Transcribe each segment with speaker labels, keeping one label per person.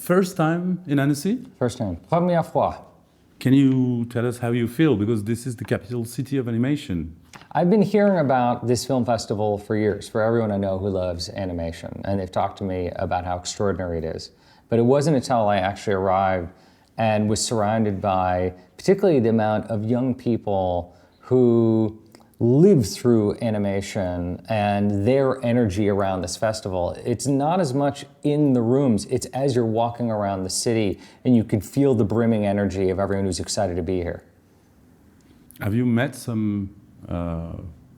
Speaker 1: first time in Annecy?
Speaker 2: First time. Première fois.
Speaker 1: Can you tell us how you feel? Because this is the capital city of animation.
Speaker 2: I've been hearing about this film festival for years, for everyone I know who loves animation, and they've talked to me about how extraordinary it is. But it wasn't until I actually arrived and was surrounded by particularly the amount of young people who live through animation and their energy around this festival. It's not as much in the rooms, it's as you're walking around the city and you can feel the brimming energy of everyone who's excited to be here.
Speaker 1: Have you met some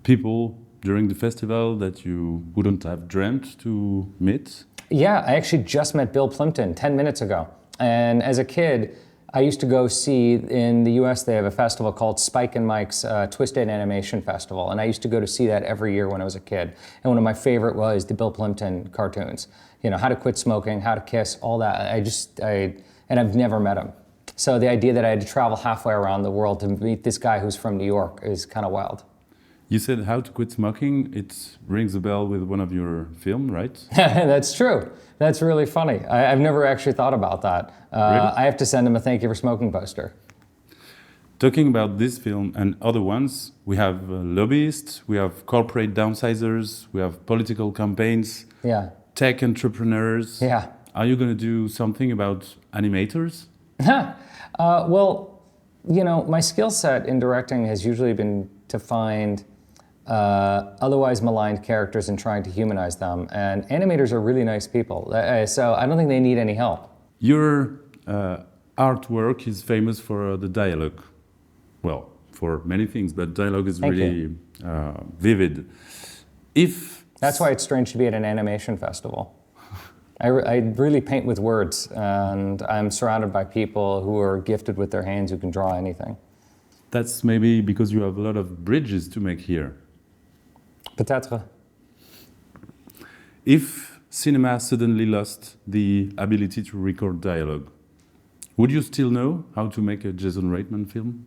Speaker 1: people during the festival that you wouldn't have dreamt to meet?
Speaker 2: Yeah, I actually just met Bill Plimpton 10 minutes ago. And as a kid, I used to go see, in the US, they have a festival called Spike and Mike's Twisted Animation Festival. And I used to go to see that every year when I was a kid. And one of my favorite was the Bill Plimpton cartoons. You know, how to quit smoking, how to kiss, all that. And I've never met him. So the idea that I had to travel halfway around the world to meet this guy who's from New York is kind of wild.
Speaker 1: You said how to quit smoking. It rings a bell with one of your film, right?
Speaker 2: That's true. That's really funny. I've never actually thought about that.
Speaker 1: Really?
Speaker 2: I have to send him a thank you for smoking poster.
Speaker 1: Talking about this film and other ones, we have lobbyists, we have corporate downsizers, we have political campaigns,
Speaker 2: Yeah.
Speaker 1: tech entrepreneurs.
Speaker 2: Yeah.
Speaker 1: Are you going to do something about animators?
Speaker 2: Well, you know, my skill set in directing has usually been to find otherwise maligned characters and trying to humanize them. And animators are really nice people. So I don't think they need any help.
Speaker 1: Your artwork is famous for the dialogue. Well, for many things, but dialogue is
Speaker 2: Thank
Speaker 1: really vivid.
Speaker 2: That's why it's strange to be at an animation festival. I really paint with words, and I'm surrounded by people who are gifted with their hands who can draw anything.
Speaker 1: That's maybe because you have a lot of bridges to make here.
Speaker 2: Peut-être.
Speaker 1: If cinema suddenly lost the ability to record dialogue, would you still know how to make a Jason Reitman film?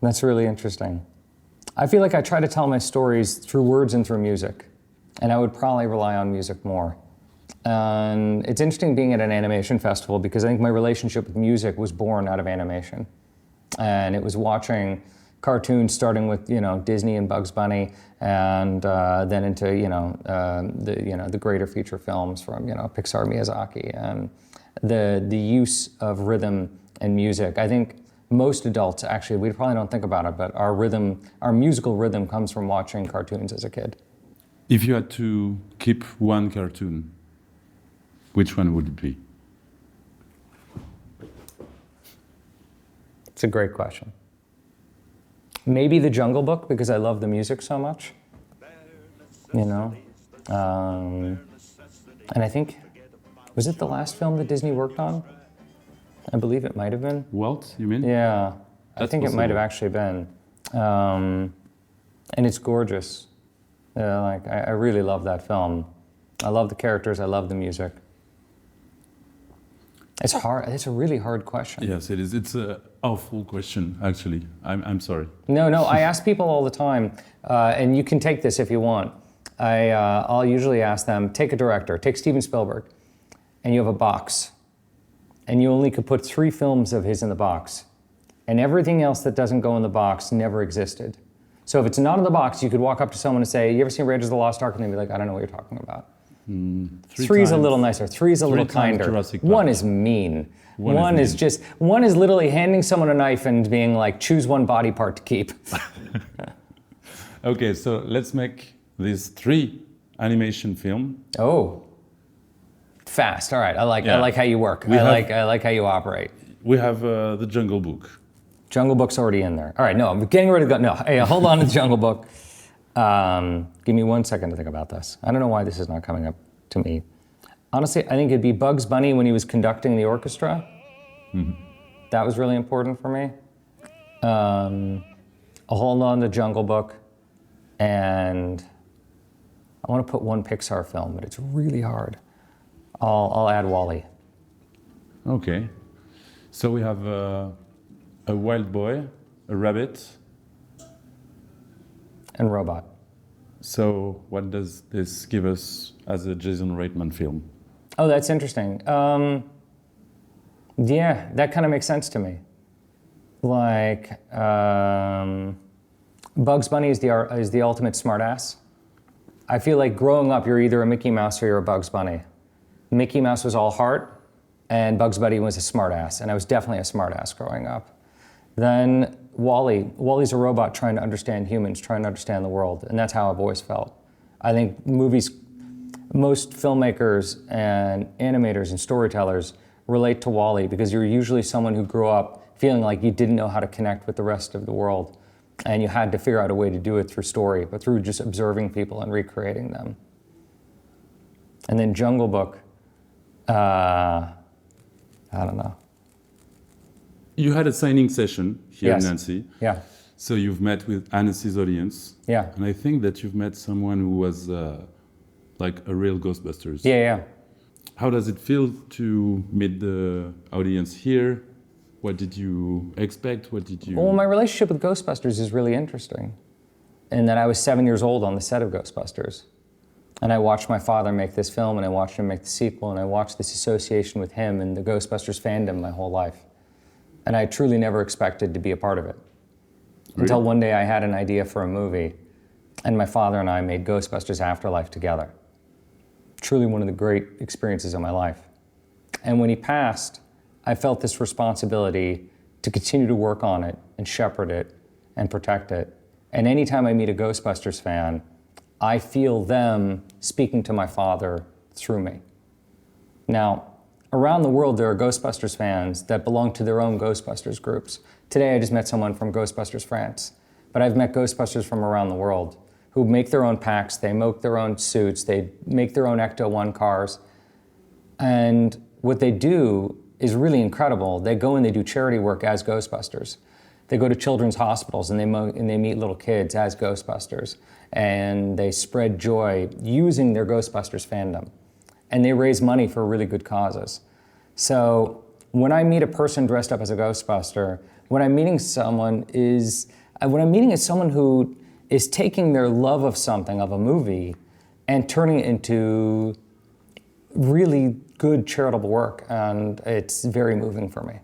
Speaker 2: That's really interesting. I feel like I try to tell my stories through words and through music, and I would probably rely on music more. And it's interesting being at an animation festival because I think my relationship with music was born out of animation. And it was watching cartoons starting with, you know, Disney and Bugs Bunny, and then into, the greater feature films from, Pixar, Miyazaki, and the use of rhythm and music. I think most adults, actually, we probably don't think about it, but our musical rhythm comes from watching cartoons as a kid.
Speaker 1: If you had to keep one cartoon, which one would it be?
Speaker 2: It's a great question. Maybe The Jungle Book, because I love the music so much, And I think, was it the last film that Disney worked on? I believe it might have been.
Speaker 1: Walt, you mean?
Speaker 2: Yeah, I
Speaker 1: That's
Speaker 2: think it might have
Speaker 1: possible.
Speaker 2: actually been. And it's gorgeous. I really love that film. I love the characters, I love the music. It's hard. It's a really hard question.
Speaker 1: Yes, it is. It's an awful question, actually. I'm sorry.
Speaker 2: No, I ask people all the time, and you can take this if you want. I'll usually ask them, take a director, take Steven Spielberg, and you have a box, and you only could put 3 films of his in the box, and everything else that doesn't go in the box never existed. So if it's not in the box, you could walk up to someone and say, you ever seen Raiders of the Lost Ark? And they'd be like, I don't know what you're talking about. 3's a little nicer. 3's a little kinder. 1 is mean. One is literally handing someone a knife and being like, choose one body part to keep.
Speaker 1: Okay, so let's make this 3 animation film.
Speaker 2: Oh, fast. All right, I like how you work. I like how you operate.
Speaker 1: We have the Jungle Book.
Speaker 2: Jungle Book's already in there. All right, no, I'm getting ready to go. No, hey, hold on to the Jungle Book. Give me 1 second to think about this. I don't know why this is not coming up to me. Honestly, I think it'd be Bugs Bunny when he was conducting the orchestra. Mm-hmm. That was really important for me. I'll hold on to Jungle Book, and I want to put 1 Pixar film, but it's really hard. I'll add WALL-E.
Speaker 1: Okay. So we have a wild boy, a rabbit,
Speaker 2: and Robot.
Speaker 1: So what does this give us as a Jason Reitman film?
Speaker 2: Oh, that's interesting. Yeah, that kind of makes sense to me. Like, Bugs Bunny is the ultimate smartass. I feel like growing up, you're either a Mickey Mouse or you're a Bugs Bunny. Mickey Mouse was all heart, and Bugs Bunny was a smartass, and I was definitely a smartass growing up. Then Wall-E. Wall-E's a robot trying to understand humans, trying to understand the world, and that's how I've always felt. I think most filmmakers and animators and storytellers relate to Wall-E because you're usually someone who grew up feeling like you didn't know how to connect with the rest of the world, and you had to figure out a way to do it through story, but through just observing people and recreating them. And then Jungle Book, I don't know.
Speaker 1: You had a signing session here
Speaker 2: Yes.
Speaker 1: in Annecy.
Speaker 2: Yeah,
Speaker 1: So you've met with Annecy's audience.
Speaker 2: yeah,
Speaker 1: And I think that you've met someone who was like a real Ghostbusters.
Speaker 2: yeah.
Speaker 1: How does it feel to meet the audience here? What did you expect? What did you...
Speaker 2: Well, my relationship with Ghostbusters is really interesting in that I was 7 years old on the set of Ghostbusters. And I watched my father make this film, and I watched him make the sequel, and I watched this association with him and the Ghostbusters fandom my whole life. And I truly never expected to be a part of it.
Speaker 1: Really?
Speaker 2: Until one day I had an idea for a movie, and my father and I made Ghostbusters Afterlife together. Truly one of the great experiences of my life. And when he passed, I felt this responsibility to continue to work on it and shepherd it and protect it. And anytime I meet a Ghostbusters fan, I feel them speaking to my father through me. Now, around the world, there are Ghostbusters fans that belong to their own Ghostbusters groups. Today, I just met someone from Ghostbusters France, but I've met Ghostbusters from around the world who make their own packs, they make their own suits, they make their own Ecto-1 cars. And what they do is really incredible. They go and they do charity work as Ghostbusters. They go to children's hospitals and they meet little kids as Ghostbusters. And they spread joy using their Ghostbusters fandom. And they raise money for really good causes. So when I meet a person dressed up as a Ghostbuster, what I'm meeting is someone who is taking their love of something, of a movie, and turning it into really good charitable work, and it's very moving for me.